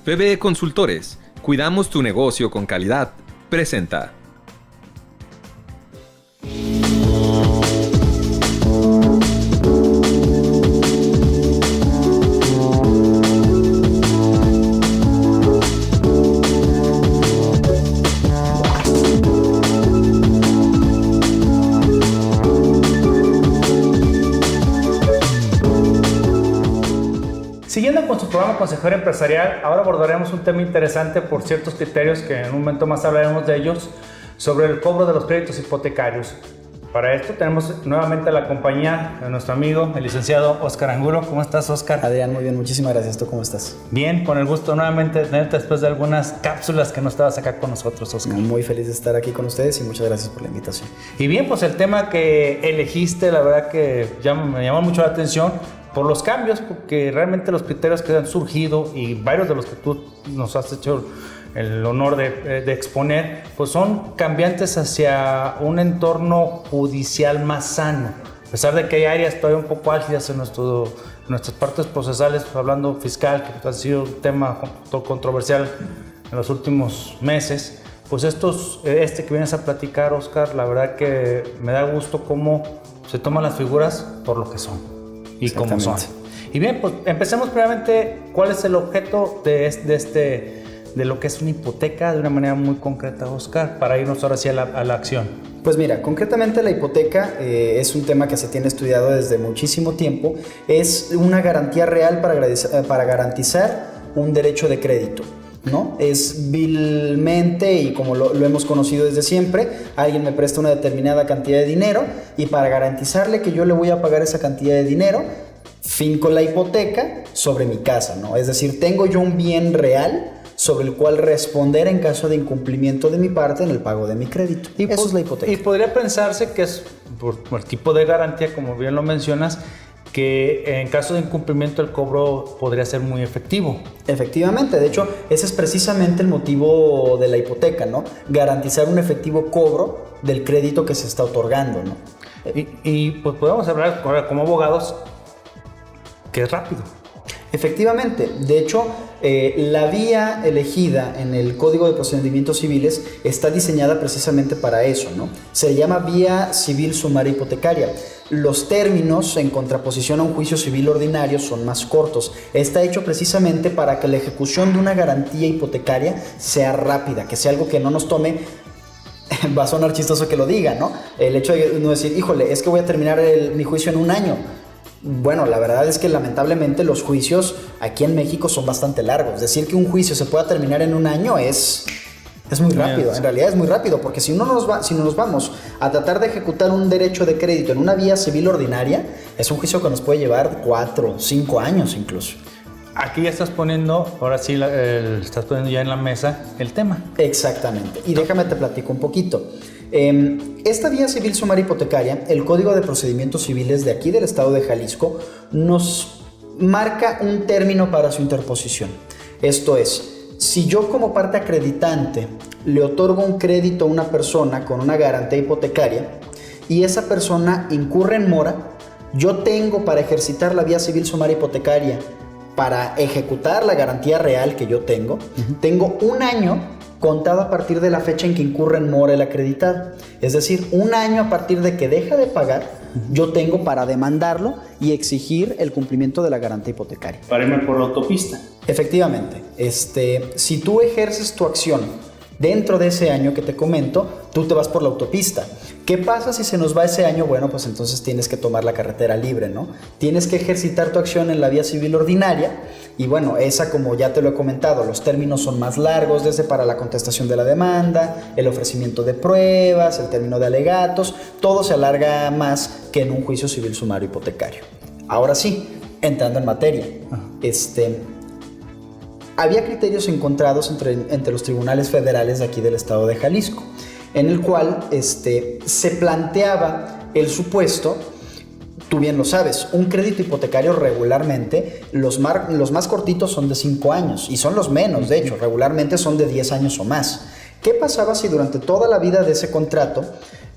PBE Consultores, cuidamos tu negocio con calidad, presenta. Siguiendo con su programa Consejero Empresarial, ahora abordaremos un tema interesante por ciertos criterios que en un momento más hablaremos de ellos, sobre el cobro de los créditos hipotecarios. Para esto tenemos nuevamente la compañía de nuestro amigo, el licenciado Óscar Angulo. ¿Cómo estás, Óscar? Adrián, muy bien, muchísimas gracias. ¿Tú cómo estás? Bien, con el gusto nuevamente de tenerte después de algunas cápsulas que no estabas acá con nosotros, Óscar. Muy feliz de estar aquí con ustedes y muchas gracias por la invitación. Y bien, pues el tema que elegiste, la verdad que me llamó mucho la atención por los cambios, porque realmente los criterios que han surgido y varios de los que tú nos has hecho el honor de exponer, pues son cambiantes hacia un entorno judicial más sano. A pesar de que hay áreas todavía un poco álgidas en nuestras partes procesales, pues hablando fiscal, que ha sido un tema controversial en los últimos meses, pues este que vienes a platicar, Óscar, la verdad que me da gusto cómo se toman las figuras por lo que son y cómo son. Y bien, pues empecemos primeramente, ¿cuál es el objeto de lo que es una hipoteca de una manera muy concreta, Óscar, para irnos ahora sí a la acción? Pues mira, concretamente la hipoteca es un tema que se tiene estudiado desde muchísimo tiempo. Es una garantía real para garantizar un derecho de crédito, ¿no? Es vilmente, y como lo hemos conocido desde siempre, alguien me presta una determinada cantidad de dinero y para garantizarle que yo le voy a pagar esa cantidad de dinero, finco la hipoteca sobre mi casa, ¿no? Es decir, tengo yo un bien real sobre el cual responder en caso de incumplimiento de mi parte en el pago de mi crédito. Eso es la hipoteca. Y podría pensarse que es por el tipo de garantía, como bien lo mencionas, que en caso de incumplimiento el cobro podría ser muy efectivo. Efectivamente, de hecho, ese es precisamente el motivo de la hipoteca, ¿no? Garantizar un efectivo cobro del crédito que se está otorgando, ¿no? Y pues podemos hablar ahora como abogados que es rápido. Efectivamente, de hecho, la vía elegida en el Código de Procedimientos Civiles está diseñada precisamente para eso, ¿no? Se llama vía civil sumaria hipotecaria. Los términos, en contraposición a un juicio civil ordinario, son más cortos. Está hecho precisamente para que la ejecución de una garantía hipotecaria sea rápida, que sea algo que no nos tome... Va a sonar chistoso que lo diga, ¿no? El hecho de no decir, híjole, es que voy a terminar mi juicio en un año. Bueno, la verdad es que lamentablemente los juicios aquí en México son bastante largos. Decir que un juicio se pueda terminar en un año es muy rápido. En realidad es muy rápido, porque si nos vamos a tratar de ejecutar un derecho de crédito en una vía civil ordinaria, es un juicio que nos puede llevar 4, 5 años incluso. Aquí ya estás poniendo, ahora sí, estás poniendo ya en la mesa el tema. Exactamente. Y déjame te platico un poquito. Esta vía civil sumaria hipotecaria, el Código de Procedimientos Civiles de aquí del estado de Jalisco, nos marca un término para su interposición. Esto es, si yo como parte acreditante le otorgo un crédito a una persona con una garantía hipotecaria y esa persona incurre en mora, yo tengo para ejercitar la vía civil sumaria hipotecaria, para ejecutar la garantía real que yo tengo, tengo un año contado a partir de la fecha en que incurre en mora el acreditado. Es decir, un año a partir de que deja de pagar, yo tengo para demandarlo y exigir el cumplimiento de la garantía hipotecaria. Para irme por la autopista. Efectivamente, si tú ejerces tu acción dentro de ese año que te comento, tú te vas por la autopista. ¿Qué pasa si se nos va ese año? Bueno, pues entonces tienes que tomar la carretera libre, ¿no? Tienes que ejercitar tu acción en la vía civil ordinaria y bueno, esa, como ya te lo he comentado, los términos son más largos, desde para la contestación de la demanda, el ofrecimiento de pruebas, el término de alegatos, todo se alarga más que en un juicio civil sumario hipotecario. Ahora sí, entrando en materia, había criterios encontrados entre los tribunales federales de aquí del estado de Jalisco, en el cual se planteaba el supuesto, tú bien lo sabes, un crédito hipotecario regularmente, los más cortitos son de 5 años y son los menos, de hecho, regularmente son de 10 años o más. ¿Qué pasaba si durante toda la vida de ese contrato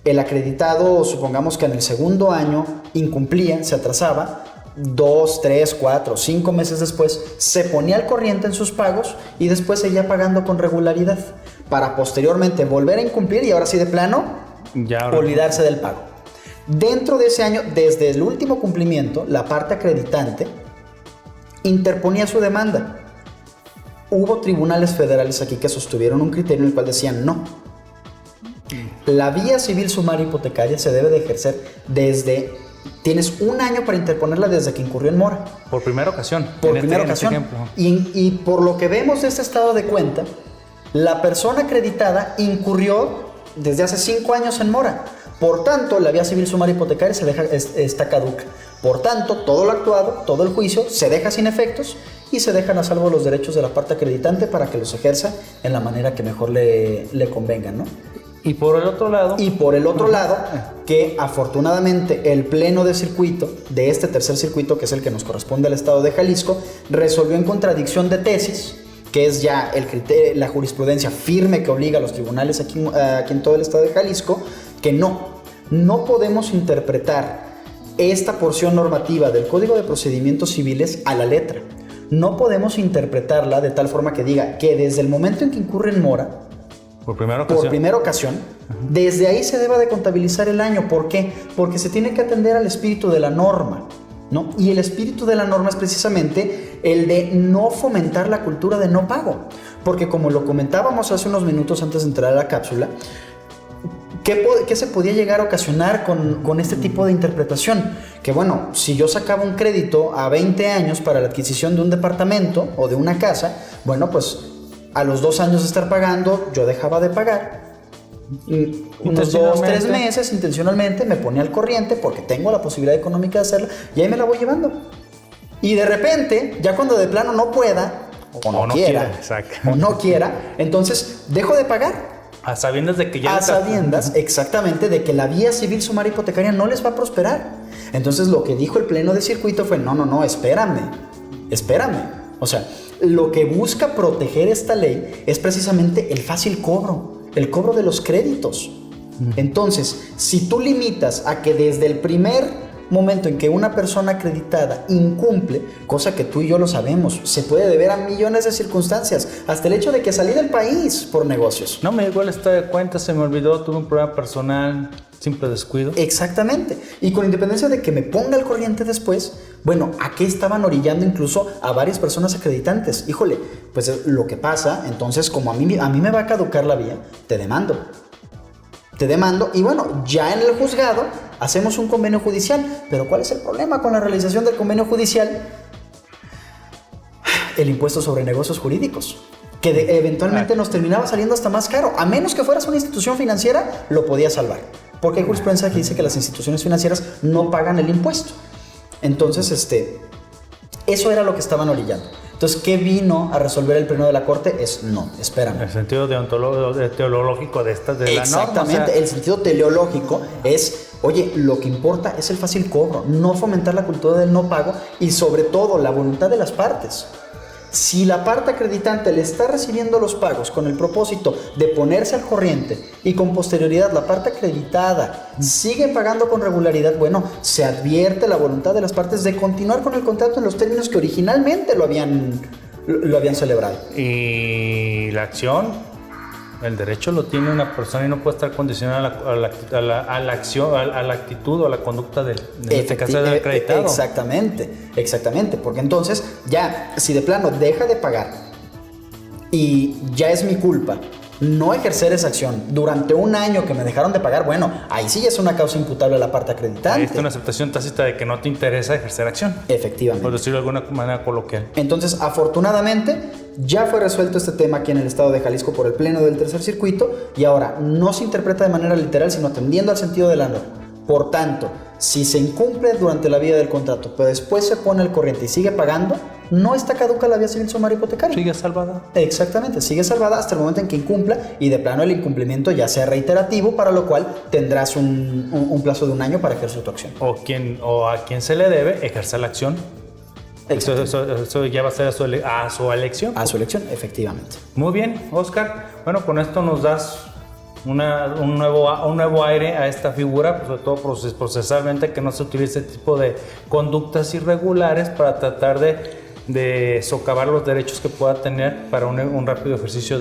el acreditado, supongamos que en el segundo año incumplía, se atrasaba? 2, 3, 4, 5 meses después, se ponía al corriente en sus pagos y después seguía pagando con regularidad para posteriormente volver a incumplir y ahora sí de plano olvidarse del pago. Dentro de ese año, desde el último cumplimiento, la parte acreditante interponía su demanda. Hubo tribunales federales aquí que sostuvieron un criterio en el cual decían no. La vía civil sumaria hipotecaria se debe de ejercer desde... Tienes un año para interponerla desde que incurrió en mora. Por primera ocasión. Por primera ocasión. Y por lo que vemos de este estado de cuenta, la persona acreditada incurrió desde hace 5 años en mora. Por tanto, la vía civil sumaria hipotecaria está caduca. Por tanto, todo lo actuado, todo el juicio, se deja sin efectos y se dejan a salvo los derechos de la parte acreditante para que los ejerza en la manera que mejor le convenga, ¿no? Y por el otro lado... que afortunadamente el pleno de circuito, de este tercer circuito, que es el que nos corresponde al estado de Jalisco, resolvió en contradicción de tesis, que es ya la jurisprudencia firme que obliga a los tribunales aquí en todo el estado de Jalisco, que no podemos interpretar esta porción normativa del Código de Procedimientos Civiles a la letra. No podemos interpretarla de tal forma que diga que desde el momento en que incurre en mora, por primera ocasión, desde ahí se deba de contabilizar el año. ¿Por qué? Porque se tiene que atender al espíritu de la norma, ¿no? Y el espíritu de la norma es precisamente el de no fomentar la cultura de no pago. Porque como lo comentábamos hace unos minutos antes de entrar a la cápsula, ¿qué se podía llegar a ocasionar con este tipo de interpretación? Que bueno, si yo sacaba un crédito a 20 años para la adquisición de un departamento o de una casa, bueno, pues a los 2 años de estar pagando, yo dejaba de pagar. Unos 2, 3 meses, intencionalmente, me ponía al corriente porque tengo la posibilidad económica de hacerlo y ahí me la voy llevando. Y de repente, ya cuando de plano no pueda, o no quiera, entonces dejo de pagar. A sabiendas de que ya... A sabiendas, exactamente, de que la vía civil sumaria hipotecaria no les va a prosperar. Entonces lo que dijo el pleno de circuito fue, no, espérame. O sea, lo que busca proteger esta ley es precisamente el fácil cobro, el cobro de los créditos. Entonces, si tú limitas a que desde el primer momento en que una persona acreditada incumple, cosa que tú y yo lo sabemos, se puede deber a millones de circunstancias, hasta el hecho de que salí del país por negocios. No me llegó el estado de cuenta, se me olvidó, tuve un problema personal, simple descuido. Exactamente. Y con independencia de que me ponga al corriente después, bueno, ¿a qué estaban orillando incluso a varias personas acreditantes? Híjole, pues lo que pasa, entonces como a mí me va a caducar la vía, te demando y bueno, ya en el juzgado hacemos un convenio judicial. Pero ¿cuál es el problema con la realización del convenio judicial? El impuesto sobre negocios jurídicos, que eventualmente nos terminaba saliendo hasta más caro. A menos que fueras una institución financiera, lo podías salvar, porque hay jurisprudencia que dice que las instituciones financieras no pagan el impuesto. Entonces, eso era lo que estaban orillando. Entonces, ¿qué vino a resolver el pleno de la Corte? No, espérame. El sentido teológico de la norma. Exactamente, el sentido teleológico es, oye, lo que importa es el fácil cobro, no fomentar la cultura del no pago y sobre todo la voluntad de las partes. Si la parte acreditante le está recibiendo los pagos con el propósito de ponerse al corriente y con posterioridad la parte acreditada sigue pagando con regularidad, bueno, se advierte la voluntad de las partes de continuar con el contrato en los términos que originalmente lo habían celebrado. Y la acción, el derecho lo tiene una persona y no puede estar condicionada a la acción, a la actitud o a la conducta del acreditado. Exactamente, porque entonces ya, si de plano deja de pagar y ya es mi culpa no ejercer esa acción durante un año que me dejaron de pagar, bueno, ahí sí es una causa imputable a la parte acreditante. Ahí está una aceptación tácita de que no te interesa ejercer acción. Efectivamente. Por decirlo de alguna manera coloquial. Entonces, afortunadamente, ya fue resuelto este tema aquí en el estado de Jalisco por el pleno del tercer circuito y ahora no se interpreta de manera literal, sino atendiendo al sentido de la norma. Por tanto, si se incumple durante la vida del contrato, pero después se pone al corriente y sigue pagando, no está caduca la vía civil sumaria hipotecaria. Sigue salvada. Exactamente, sigue salvada hasta el momento en que incumpla y de plano el incumplimiento ya sea reiterativo, para lo cual tendrás un plazo de un año para ejercer tu acción. O a quien se le debe ejercer la acción. Eso ya va a ser a su elección. A su elección, efectivamente. Muy bien, Oscar. Bueno, con esto nos das un nuevo aire a esta figura, pues sobre todo procesalmente, que no se utilice este tipo de conductas irregulares para tratar de socavar los derechos que pueda tener para un rápido ejercicio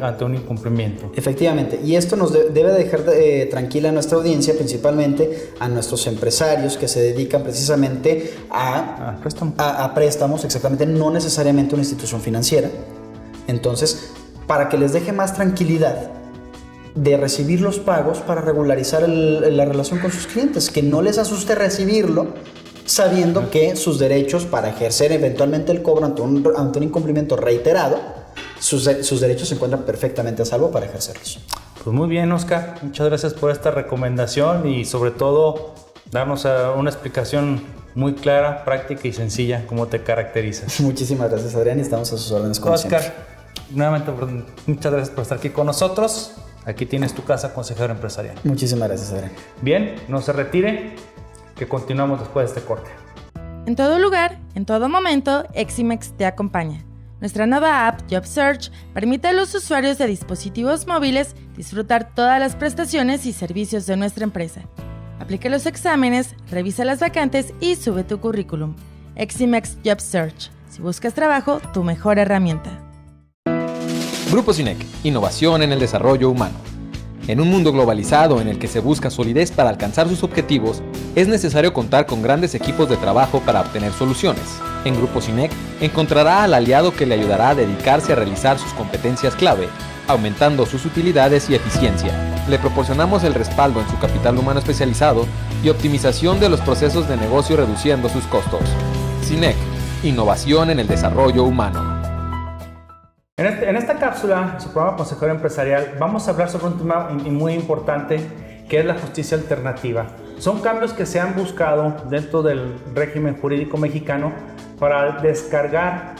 ante un incumplimiento. Efectivamente, y esto nos debe dejar tranquila a nuestra audiencia, principalmente a nuestros empresarios que se dedican precisamente a préstamos, exactamente, no necesariamente una institución financiera. Entonces, para que les deje más tranquilidad de recibir los pagos para regularizar la relación con sus clientes, que no les asuste recibirlo sabiendo que sus derechos para ejercer eventualmente el cobro ante un incumplimiento reiterado, sus derechos se encuentran perfectamente a salvo para ejercerlos. Pues muy bien, Oscar, muchas gracias por esta recomendación y sobre todo darnos una explicación muy clara, práctica y sencilla, como te caracterizas. Muchísimas gracias, Adrián, y estamos a sus órdenes como Oscar, siempre. nuevamente muchas gracias por estar aquí con nosotros. Aquí tienes tu casa, consejero empresarial. Muchísimas gracias, Adrián. Bien, no se retire, que continuamos después de este corte. En todo lugar, en todo momento, Eximex te acompaña. Nuestra nueva app Job Search permite a los usuarios de dispositivos móviles disfrutar todas las prestaciones y servicios de nuestra empresa. Aplica los exámenes, revisa las vacantes y sube tu currículum. Eximex Job Search. Si buscas trabajo, tu mejor herramienta. Grupo Cinec, innovación en el desarrollo humano. En un mundo globalizado en el que se busca solidez para alcanzar sus objetivos, es necesario contar con grandes equipos de trabajo para obtener soluciones. En Grupo Cinec encontrará al aliado que le ayudará a dedicarse a realizar sus competencias clave, aumentando sus utilidades y eficiencia. Le proporcionamos el respaldo en su capital humano especializado y optimización de los procesos de negocio reduciendo sus costos. Cinec, innovación en el desarrollo humano. En esta cápsula, su programa Consejero Empresarial, vamos a hablar sobre un tema muy importante que es la justicia alternativa. Son cambios que se han buscado dentro del régimen jurídico mexicano para descargar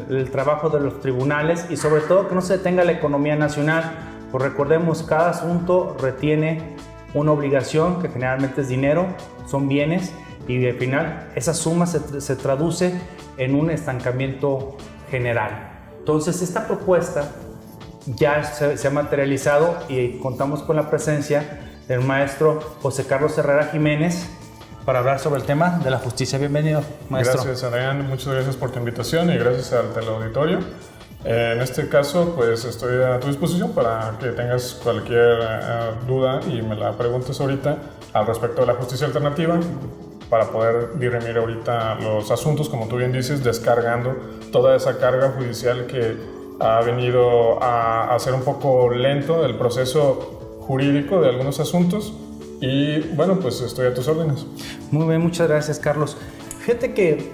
el trabajo de los tribunales y sobre todo que no se detenga la economía nacional. Pues recordemos, cada asunto retiene una obligación que generalmente es dinero, son bienes y al final esa suma se traduce en un estancamiento general. Entonces esta propuesta ya se ha materializado y contamos con la presencia del maestro José Carlos Herrera Jiménez para hablar sobre el tema de la justicia. Bienvenido, maestro. Gracias, Adrián. Muchas gracias por tu invitación y gracias al teleauditorio. En este caso, pues estoy a tu disposición para que tengas cualquier duda y me la preguntes ahorita al respecto de la justicia alternativa, para poder dirimir ahorita los asuntos, como tú bien dices, descargando toda esa carga judicial que ha venido a hacer un poco lento el proceso jurídico de algunos asuntos. Y bueno, pues estoy a tus órdenes. Muy bien, muchas gracias, Carlos. Fíjate que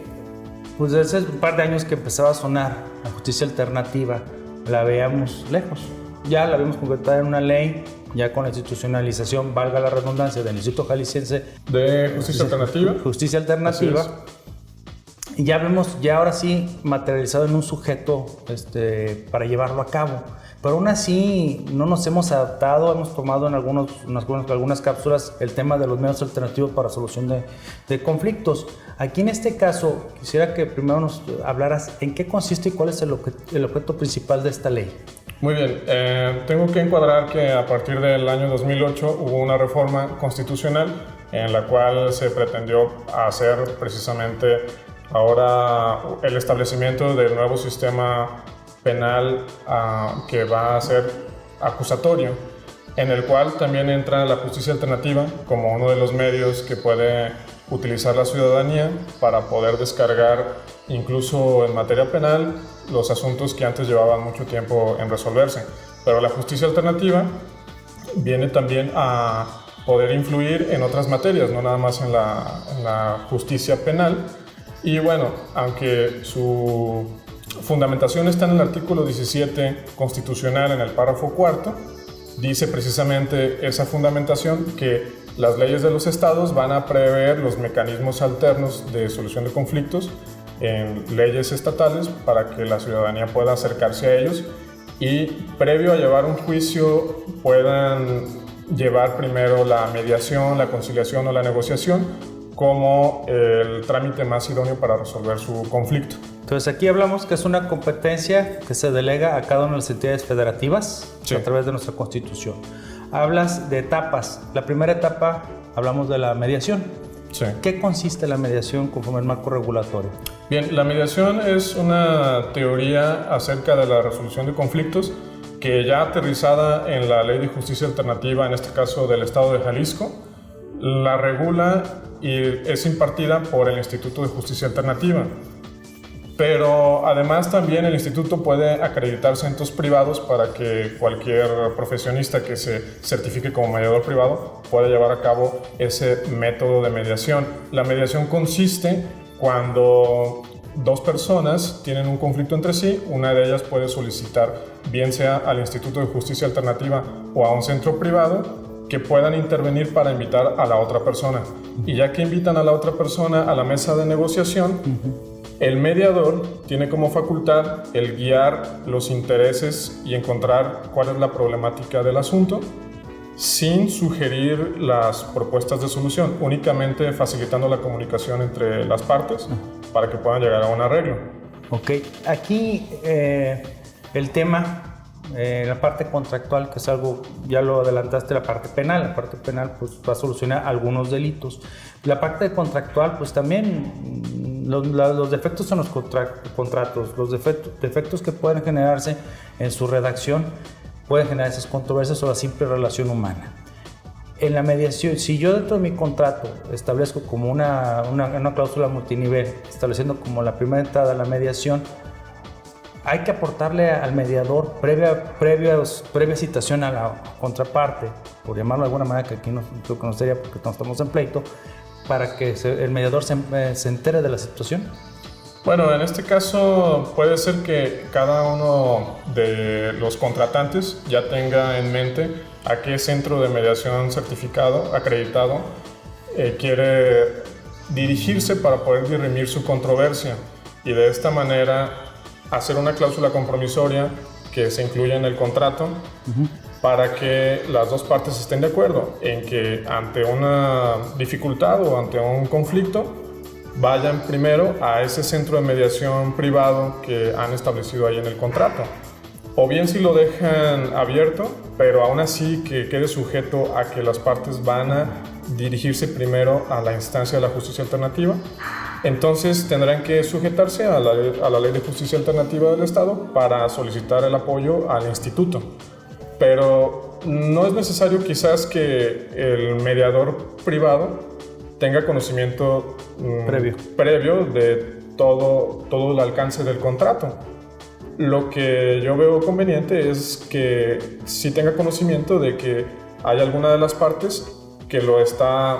pues desde hace un par de años que empezaba a sonar la justicia alternativa, la veíamos lejos. Ya la vimos concretada en una ley, ya con la institucionalización, valga la redundancia, del Instituto Jalisciense de Justicia Alternativa. Justicia Alternativa. Y ya vemos, ya ahora sí, materializado en un sujeto para llevarlo a cabo. Pero aún así no nos hemos adaptado, hemos tomado en algunas cápsulas el tema de los medios alternativos para solución de conflictos. Aquí en este caso, quisiera que primero nos hablaras en qué consiste y cuál es el objeto principal de esta ley. Muy bien, tengo que encuadrar que a partir del año 2008 hubo una reforma constitucional en la cual se pretendió hacer precisamente ahora el establecimiento del nuevo sistema penal que va a ser acusatorio, en el cual también entra la justicia alternativa como uno de los medios que puede utilizar la ciudadanía para poder descargar incluso en materia penal los asuntos que antes llevaban mucho tiempo en resolverse. Pero la justicia alternativa viene también a poder influir en otras materias, no nada más en la justicia penal. Y bueno, aunque su fundamentación está en el artículo 17 constitucional, en el párrafo 4, dice precisamente esa fundamentación que las leyes de los estados van a prever los mecanismos alternos de solución de conflictos en leyes estatales para que la ciudadanía pueda acercarse a ellos y previo a llevar un juicio puedan llevar primero la mediación, la conciliación o la negociación como el trámite más idóneo para resolver su conflicto. Entonces aquí hablamos que es una competencia que se delega a cada una de las entidades federativas, sí, a través de nuestra Constitución. hablas de etapas. La primera etapa, hablamos de la mediación. Sí. ¿Qué consiste la mediación conforme al marco regulatorio? Bien, la mediación es una teoría acerca de la resolución de conflictos que ya aterrizada en la Ley de Justicia Alternativa, en este caso del Estado de Jalisco, la regula y es impartida por el Instituto de Justicia Alternativa. Pero además también el instituto puede acreditar centros privados para que cualquier profesionista que se certifique como mediador privado pueda llevar a cabo ese método de mediación. La mediación consiste cuando dos personas tienen un conflicto entre sí, una de ellas puede solicitar bien sea al Instituto de Justicia Alternativa o a un centro privado que puedan intervenir para invitar a la otra persona. Y ya que invitan a la otra persona a la mesa de negociación, el mediador tiene como facultad el guiar los intereses y encontrar cuál es la problemática del asunto sin sugerir las propuestas de solución, únicamente facilitando la comunicación entre las partes para que puedan llegar a un arreglo. Ok, aquí el tema, la parte contractual, que es algo, ya lo adelantaste, la parte penal pues va a solucionar algunos delitos. La parte contractual pues también... Los defectos en los contratos, los defectos que pueden generarse en su redacción, pueden generar esas controversias o la simple relación humana. En la mediación, si yo dentro de mi contrato establezco como una cláusula multinivel, estableciendo como la primera entrada la mediación, hay que aportarle al mediador previa citación a la contraparte, por llamarlo de alguna manera, que aquí no creo que no sería porque no estamos en pleito, para que el mediador se entere de la situación. Bueno, en este caso puede ser que cada uno de los contratantes ya tenga en mente a qué centro de mediación certificado, acreditado, quiere dirigirse para poder dirimir su controversia y de esta manera hacer una cláusula compromisoria que se incluya en el contrato para que las dos partes estén de acuerdo en que ante una dificultad o ante un conflicto vayan primero a ese centro de mediación privado que han establecido ahí en el contrato. O bien si lo dejan abierto, pero aún así que quede sujeto a que las partes van a dirigirse primero a la instancia de la justicia alternativa, entonces tendrán que sujetarse a la Ley de Justicia Alternativa del Estado para solicitar el apoyo al instituto. Pero no es necesario quizás que el mediador privado tenga conocimiento previo de todo el alcance del contrato. Lo que yo veo conveniente es que sí tenga conocimiento de que hay alguna de las partes que lo está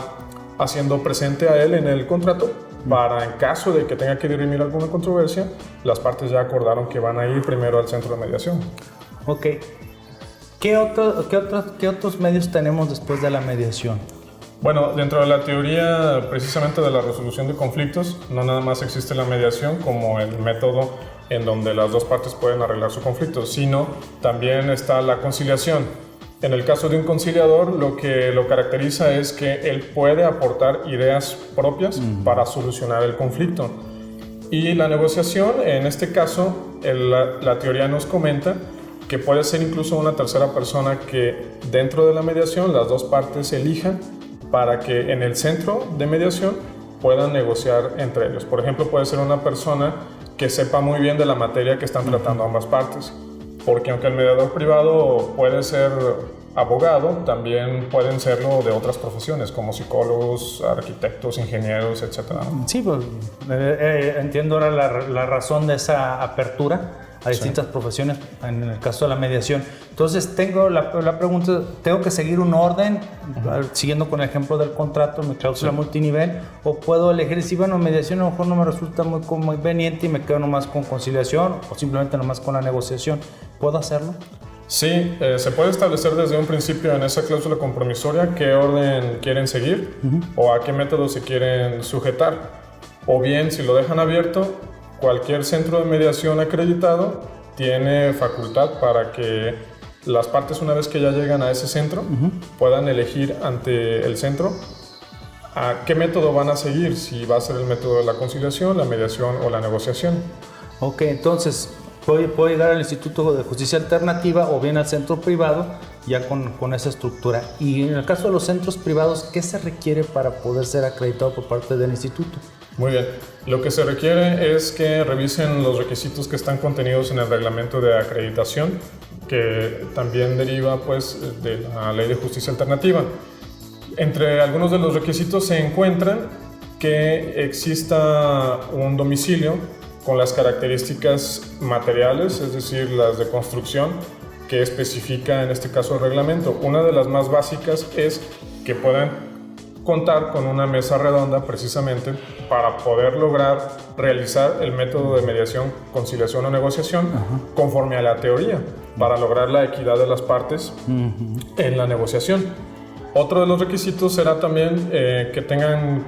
haciendo presente a él en el contrato para, en caso de que tenga que dirimir alguna controversia, las partes ya acordaron que van a ir primero al centro de mediación. Ok. ¿Qué otros medios tenemos después de la mediación? Bueno, dentro de la teoría precisamente de la resolución de conflictos, no nada más existe la mediación como el método en donde las dos partes pueden arreglar su conflicto, sino también está la conciliación. En el caso de un conciliador, lo que lo caracteriza es que él puede aportar ideas propias para solucionar el conflicto. Y la negociación, en este caso, la teoría nos comenta que puede ser incluso una tercera persona que dentro de la mediación las dos partes elijan para que en el centro de mediación puedan negociar entre ellos. Por ejemplo, puede ser una persona que sepa muy bien de la materia que están tratando ambas partes, porque aunque el mediador privado puede ser abogado, también pueden serlo de otras profesiones como psicólogos, arquitectos, ingenieros, etc. Sí, pues entiendo ahora la razón de esa apertura a distintas profesiones en el caso de la mediación. Entonces tengo la pregunta, ¿tengo que seguir un orden siguiendo con el ejemplo del contrato, mi cláusula multinivel, o puedo elegir si bueno, mediación a lo mejor no me resulta muy conveniente y me quedo nomás con conciliación o simplemente nomás con la negociación? ¿Puedo hacerlo? Sí, se puede establecer desde un principio en esa cláusula compromisoria qué orden quieren seguir o a qué método se quieren sujetar. O bien, si lo dejan abierto, cualquier centro de mediación acreditado tiene facultad para que las partes, una vez que ya llegan a ese centro, puedan elegir ante el centro a qué método van a seguir, si va a ser el método de la conciliación, la mediación o la negociación. Ok, entonces puedo llegar al Instituto de Justicia Alternativa o bien al centro privado ya con esa estructura. Y en el caso de los centros privados, ¿qué se requiere para poder ser acreditado por parte del instituto? Muy bien. Lo que se requiere es que revisen los requisitos que están contenidos en el reglamento de acreditación, que también deriva pues, de la Ley de Justicia Alternativa. Entre algunos de los requisitos se encuentran que exista un domicilio con las características materiales, es decir, las de construcción, que especifica en este caso el reglamento. Una de las más básicas es que puedan contar con una mesa redonda precisamente para poder lograr realizar el método de mediación, conciliación o negociación conforme a la teoría, para lograr la equidad de las partes en la negociación. Otro de los requisitos será también que tengan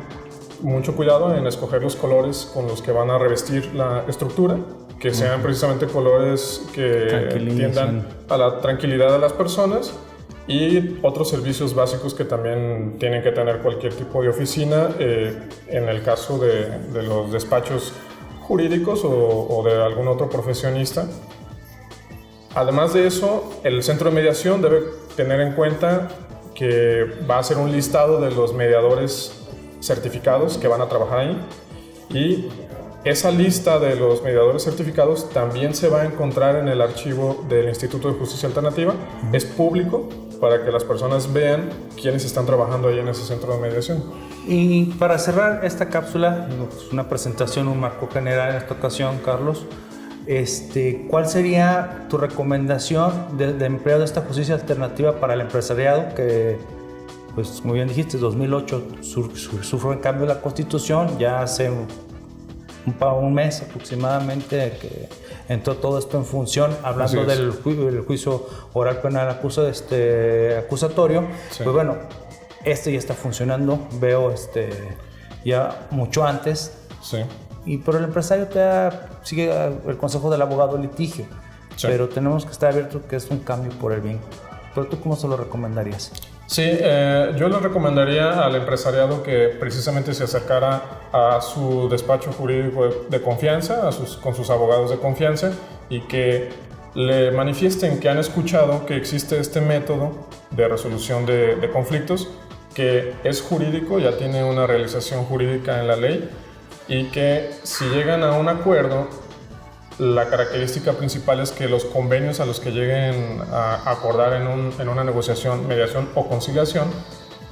mucho cuidado en escoger los colores con los que van a revestir la estructura, que sean precisamente colores que tiendan a la tranquilidad de las personas, y otros servicios básicos que también tienen que tener cualquier tipo de oficina en el caso de los despachos jurídicos o de algún otro profesionista. Además de eso, el centro de mediación debe tener en cuenta que va a hacer un listado de los mediadores certificados que van a trabajar ahí, y esa lista de los mediadores certificados también se va a encontrar en el archivo del Instituto de Justicia Alternativa. Es público para que las personas vean quiénes están trabajando ahí en ese centro de mediación. Y para cerrar esta cápsula, una presentación, un marco general en esta ocasión, Carlos, ¿cuál sería tu recomendación de empleo de esta justicia alternativa para el empresariado que, pues como bien dijiste, 2008 sufrió el cambio de la Constitución, ya hace un mes aproximadamente que entró todo esto en función, hablando del juicio oral penal acusatorio? Sí. Pues bueno, ya está funcionando, veo ya mucho antes. Sí. Y por el empresario sigue el consejo del abogado de litigio, pero tenemos que estar abiertos que es un cambio por el bien. ¿Pero tú cómo se lo recomendarías? Sí, yo le recomendaría al empresariado que precisamente se acercara a su despacho jurídico de confianza, con sus abogados de confianza, y que le manifiesten que han escuchado que existe este método de resolución de conflictos, que es jurídico, ya tiene una realización jurídica en la ley, y que si llegan a un acuerdo, la característica principal es que los convenios a los que lleguen a acordar en una negociación, mediación o conciliación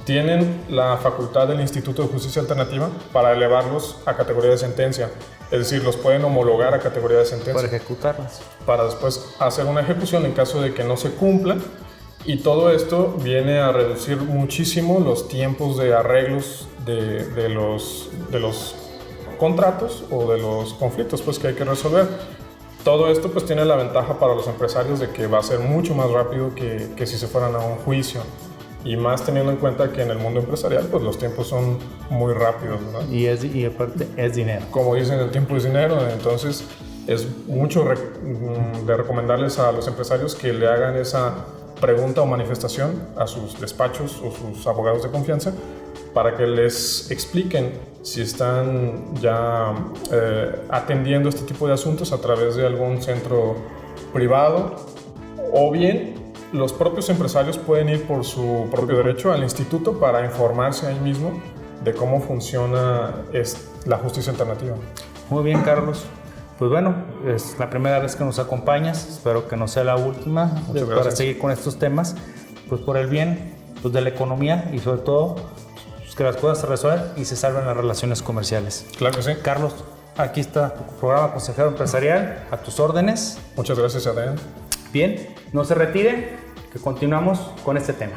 tienen la facultad del Instituto de Justicia Alternativa para elevarlos a categoría de sentencia. Es decir, los pueden homologar a categoría de sentencia. Para ejecutarlas. Para después hacer una ejecución en caso de que no se cumpla. Y todo esto viene a reducir muchísimo los tiempos de arreglos de los contratos o de los conflictos pues, que hay que resolver. Todo esto pues tiene la ventaja para los empresarios de que va a ser mucho más rápido que si se fueran a un juicio, y más teniendo en cuenta que en el mundo empresarial pues los tiempos son muy rápidos, ¿verdad? Y aparte es dinero. Como dicen, el tiempo es dinero, entonces es mucho de recomendarles a los empresarios que le hagan esa pregunta o manifestación a sus despachos o sus abogados de confianza para que les expliquen si están ya atendiendo este tipo de asuntos a través de algún centro privado, o bien los propios empresarios pueden ir por su propio derecho al instituto para informarse ahí mismo de cómo funciona la justicia alternativa. Muy bien, Carlos. Pues bueno, es la primera vez que nos acompañas, espero que no sea la última para seguir con estos temas, pues por el bien pues, de la economía y sobre todo pues, que las cosas se resuelvan y se salven las relaciones comerciales. Claro que sí. Carlos, aquí está tu programa Consejero Empresarial, a tus órdenes. Muchas gracias, Adrián. Bien, no se retire, que continuamos con este tema.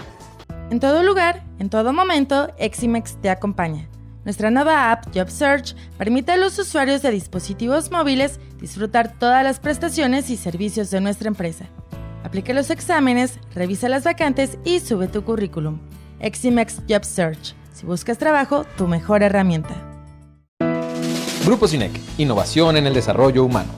En todo lugar, en todo momento, Eximex te acompaña. Nuestra nueva app JobSearch permite a los usuarios de dispositivos móviles disfrutar todas las prestaciones y servicios de nuestra empresa. Aplica los exámenes, revisa las vacantes y sube tu currículum. Eximex JobSearch. Si buscas trabajo, tu mejor herramienta. Grupo Cinec, innovación en el desarrollo humano.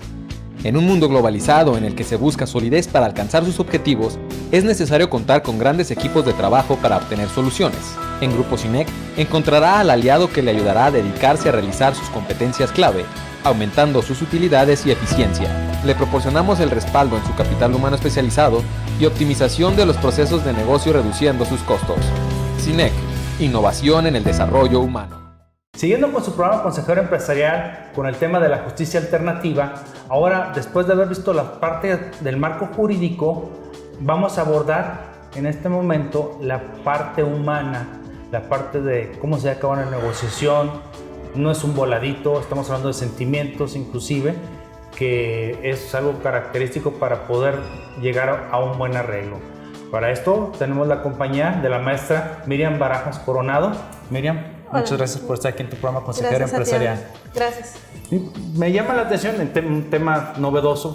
En un mundo globalizado en el que se busca solidez para alcanzar sus objetivos, es necesario contar con grandes equipos de trabajo para obtener soluciones. En Grupo Cinec encontrará al aliado que le ayudará a dedicarse a realizar sus competencias clave, aumentando sus utilidades y eficiencia. le proporcionamos el respaldo en su capital humano especializado y optimización de los procesos de negocio reduciendo sus costos. CINEC, innovación en el desarrollo humano. Siguiendo con su programa Consejero Empresarial con el tema de la justicia alternativa, ahora después de haber visto la parte del marco jurídico, vamos a abordar en este momento la parte humana, la parte de cómo se acaba una negociación. No es un voladito, estamos hablando de sentimientos inclusive, que es algo característico para poder llegar a un buen arreglo. Para esto tenemos la compañía de la maestra Miriam Barajas Coronado. Miriam, hola. Muchas gracias por estar aquí en tu programa Consejero Gracias Empresarial. Gracias. Me llama la atención un tema novedoso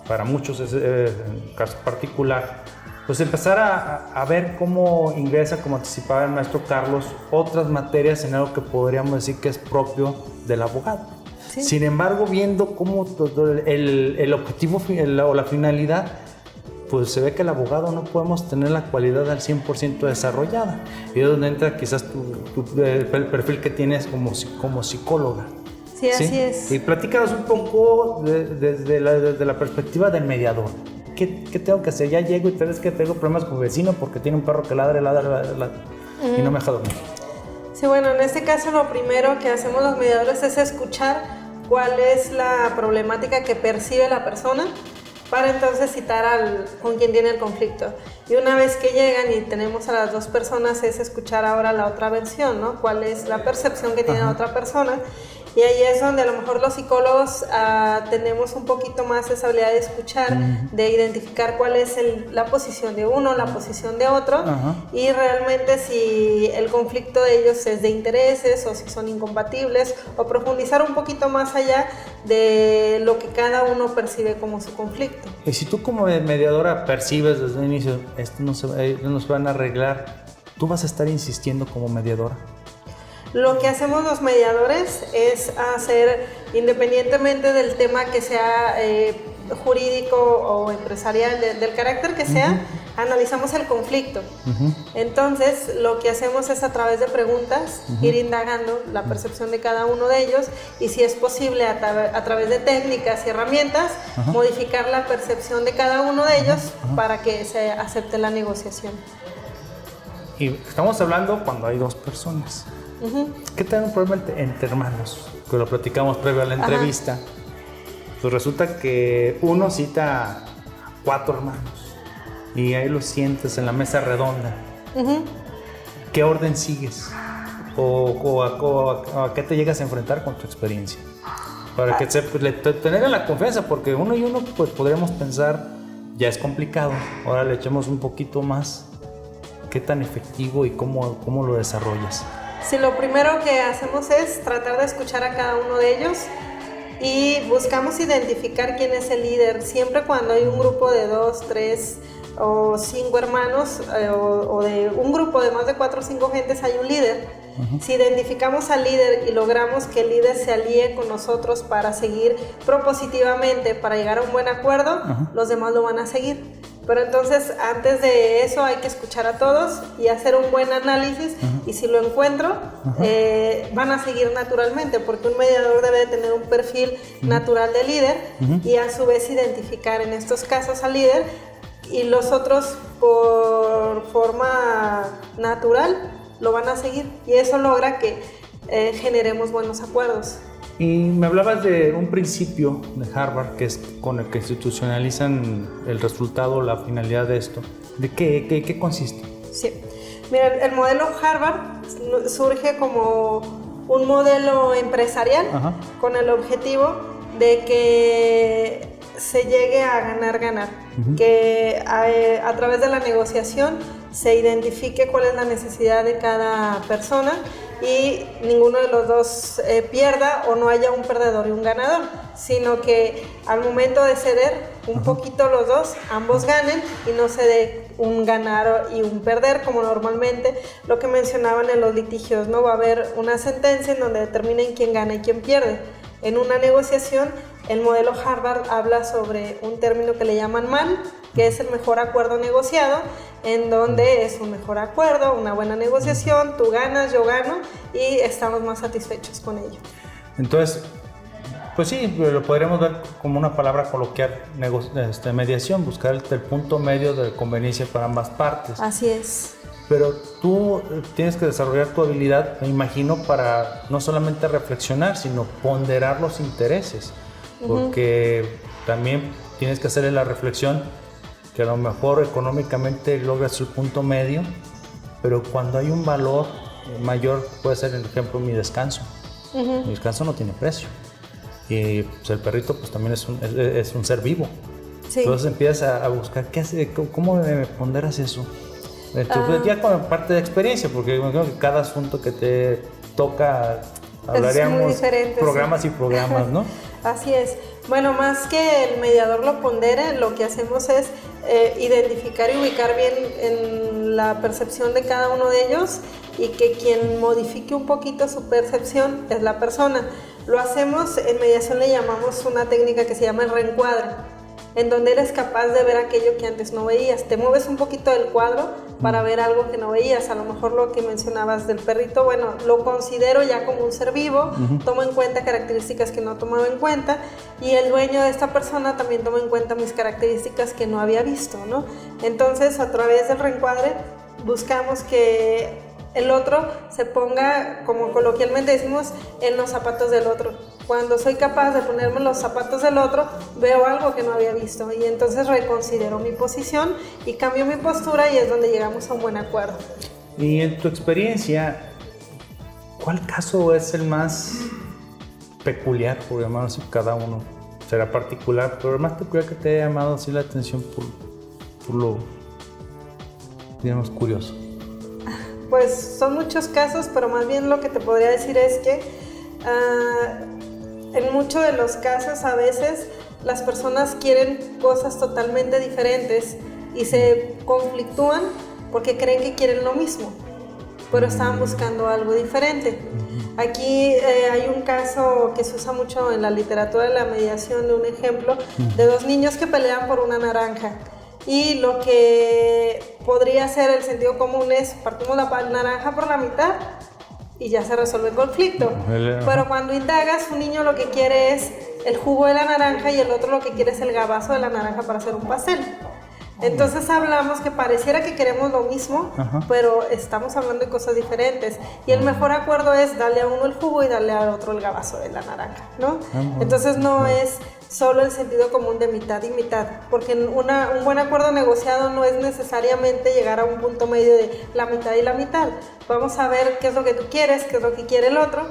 para muchos, en caso particular, pues empezar a ver cómo ingresa, como anticipaba el maestro Carlos, otras materias en algo que podríamos decir que es propio del abogado. Sí. Sin embargo, viendo cómo el objetivo o la finalidad, pues se ve que el abogado no podemos tener la cualidad al 100% desarrollada. Y es donde entra quizás el perfil que tienes como psicóloga. Sí, así es. Y platícanos un poco desde la perspectiva del mediador. ¿Qué tengo que hacer? Ya llego y te ves que tengo problemas con mi vecino porque tiene un perro que ladra y no me deja dormir. Sí, bueno, en este caso lo primero que hacemos los mediadores es escuchar cuál es la problemática que percibe la persona para entonces citar con quien tiene el conflicto. Y una vez que llegan y tenemos a las dos personas es escuchar ahora la otra versión, ¿no? ¿Cuál es la percepción que tiene la otra persona? Y ahí es donde a lo mejor los psicólogos tenemos un poquito más esa habilidad de escuchar, de identificar cuál es la posición de uno, la posición de otro, y realmente si el conflicto de ellos es de intereses o si son incompatibles, o profundizar un poquito más allá de lo que cada uno percibe como su conflicto. Y si tú como mediadora percibes desde el inicio, esto no se van a arreglar, ¿tú vas a estar insistiendo como mediadora? Lo que hacemos los mediadores es hacer, independientemente del tema que sea jurídico o empresarial, del carácter que sea, analizamos el conflicto. Entonces, lo que hacemos es a través de preguntas ir indagando la percepción de cada uno de ellos y si es posible a través de técnicas y herramientas modificar la percepción de cada uno de ellos para que se acepte la negociación. Y estamos hablando cuando hay dos personas. ¿Qué tal un problema entre hermanos? Que lo platicamos previo a la entrevista. Pues resulta que uno cita a 4 hermanos y ahí los sientes en la mesa redonda. ¿Qué orden sigues? ¿O a qué te llegas a enfrentar con tu experiencia? Para que tener la confianza, porque uno y uno pues podríamos pensar, ya es complicado, ahora le echamos un poquito más. ¿Qué tan efectivo y cómo lo desarrollas? Sí, lo primero que hacemos es tratar de escuchar a cada uno de ellos y buscamos identificar quién es el líder. Siempre cuando hay un grupo de 2, 3 o 5 hermanos o de un grupo de más de 4 o 5 gentes hay un líder. Si identificamos al líder y logramos que el líder se alíe con nosotros para seguir propositivamente, para llegar a un buen acuerdo, los demás lo van a seguir. Pero entonces, antes de eso hay que escuchar a todos y hacer un buen análisis y si lo encuentro, van a seguir naturalmente, porque un mediador debe de tener un perfil natural de líder y a su vez identificar en estos casos al líder y los otros por forma natural lo van a seguir y eso logra que generemos buenos acuerdos. Y me hablabas de un principio de Harvard, que es con el que institucionalizan el resultado, la finalidad de esto. ¿De qué consiste? Sí, mira, el modelo Harvard surge como un modelo empresarial con el objetivo de que se llegue a ganar-ganar, que a través de la negociación se identifique cuál es la necesidad de cada persona y ninguno de los dos pierda o no haya un perdedor y un ganador, sino que al momento de ceder un poquito los dos, ambos ganen y no se dé un ganar y un perder como normalmente lo que mencionaban en los litigios, ¿no? Va a haber una sentencia en donde determinen quién gana y quién pierde. En una negociación, el modelo Harvard habla sobre un término que le llaman MAN, que es el mejor acuerdo negociado, en donde es un mejor acuerdo, una buena negociación, tú ganas, yo gano y estamos más satisfechos con ello. Entonces, Pues sí, lo podríamos ver como una palabra coloquial, mediación, buscar el punto medio de conveniencia para ambas partes. Así es. Pero tú tienes que desarrollar tu habilidad, me imagino, para no solamente reflexionar, sino ponderar los intereses. Porque también tienes que hacerle la reflexión que a lo mejor económicamente logras el punto medio, pero cuando hay un valor mayor, puede ser, el ejemplo, mi descanso. Mi descanso no tiene precio. Y pues, el perrito pues también es un ser vivo. Sí. Entonces empiezas a buscar qué hace, cómo me ponderas eso. Entonces, ya con parte de experiencia, porque imagino que cada asunto que te toca hablaríamos programas y programas, ¿no? Así es. Bueno, más que el mediador lo pondere, lo que hacemos es identificar y ubicar bien en la percepción de cada uno de ellos, y que quien modifique un poquito su percepción es la persona. Lo hacemos, en mediación le llamamos una técnica que se llama el reencuadre, en donde eres capaz de ver aquello que antes no veías. Te mueves un poquito del cuadro para ver algo que no veías. A lo mejor lo que mencionabas del perrito, bueno, lo considero ya como un ser vivo, tomo en cuenta características que no tomaba en cuenta, y el dueño de esta persona también toma en cuenta mis características que no había visto, ¿no? Entonces, a través del reencuadre, buscamos que el otro se ponga, como coloquialmente decimos, en los zapatos del otro. Cuando soy capaz de ponerme en los zapatos del otro, veo algo que no había visto, y entonces reconsidero mi posición y cambio mi postura, y es donde llegamos a un buen acuerdo. Y en tu experiencia, ¿cuál caso es el más peculiar, por llamarlo así? Cada uno será particular, pero el más peculiar que te haya llamado así la atención por lo, digamos, curioso. Pues son muchos casos, pero más bien lo que te podría decir es que en muchos de los casos a veces las personas quieren cosas totalmente diferentes y se conflictúan porque creen que quieren lo mismo, pero estaban buscando algo diferente. Aquí hay un caso que se usa mucho en la literatura de la mediación, de un ejemplo de dos niños que pelean por una naranja. Y lo que podría ser el sentido común es: partimos la naranja por la mitad y ya se resuelve el conflicto. Pero cuando indagas, un niño lo que quiere es el jugo de la naranja y el otro lo que quiere es el gabazo de la naranja para hacer un pastel. Entonces hablamos que pareciera que queremos lo mismo, pero estamos hablando de cosas diferentes. Y el mejor acuerdo es darle a uno el jugo y darle al otro el gabazo de la naranja, ¿no? Entonces no es solo el sentido común de mitad y mitad, porque un buen acuerdo negociado no es necesariamente llegar a un punto medio de la mitad y la mitad. Vamos a ver qué es lo que tú quieres, qué es lo que quiere el otro,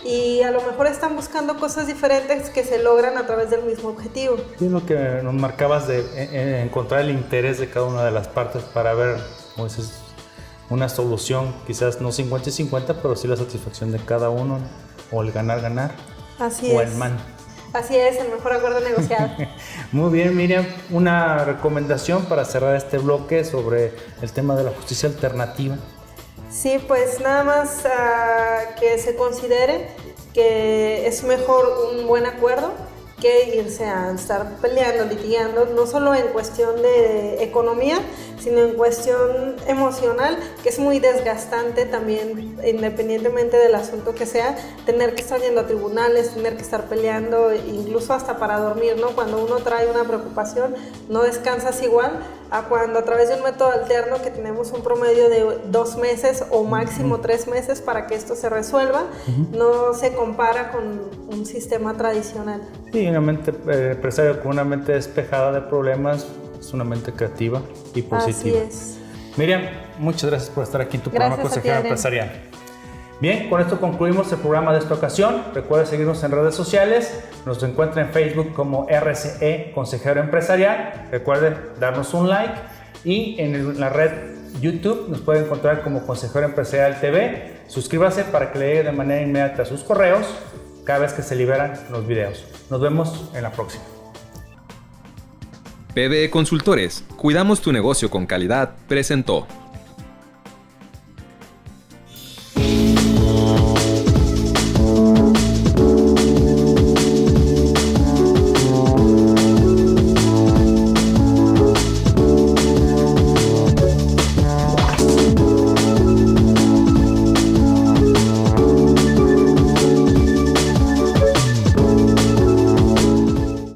y a lo mejor están buscando cosas diferentes que se logran a través del mismo objetivo. Y lo que nos marcabas de encontrar el interés de cada una de las partes para ver, como dices, una solución, quizás no 50 y 50, pero sí la satisfacción de cada uno, o el ganar-ganar, Así o es. el man. Así es, el mejor acuerdo negociado. Muy bien, Miriam, una recomendación para cerrar este bloque sobre el tema de la justicia alternativa. Sí, pues nada más que se considere que es mejor un buen acuerdo que irse a estar peleando, litigando, no solo en cuestión de economía, sino en cuestión emocional, que es muy desgastante también, independientemente del asunto que sea, tener que estar yendo a tribunales, tener que estar peleando, incluso hasta para dormir, ¿no? Cuando uno trae una preocupación, no descansas igual a cuando a través de un método alterno, que tenemos un promedio de 2 meses o máximo 3 meses para que esto se resuelva, no se compara con un sistema tradicional. Sí, una mente empresaria con una mente despejada de problemas es una mente creativa y positiva. Así es. Miriam, muchas gracias por estar aquí en tu programa Consejero Empresarial. Bien, con esto concluimos el programa de esta ocasión. Recuerda seguirnos en redes sociales. Nos encuentra en Facebook como RCE Consejero Empresarial. Recuerde darnos un like, y en la red YouTube nos puede encontrar como Consejero Empresarial TV. Suscríbase para que le llegue de manera inmediata a sus correos cada vez que se liberan los videos. Nos vemos en la próxima. PBE Consultores, cuidamos tu negocio con calidad, presentó.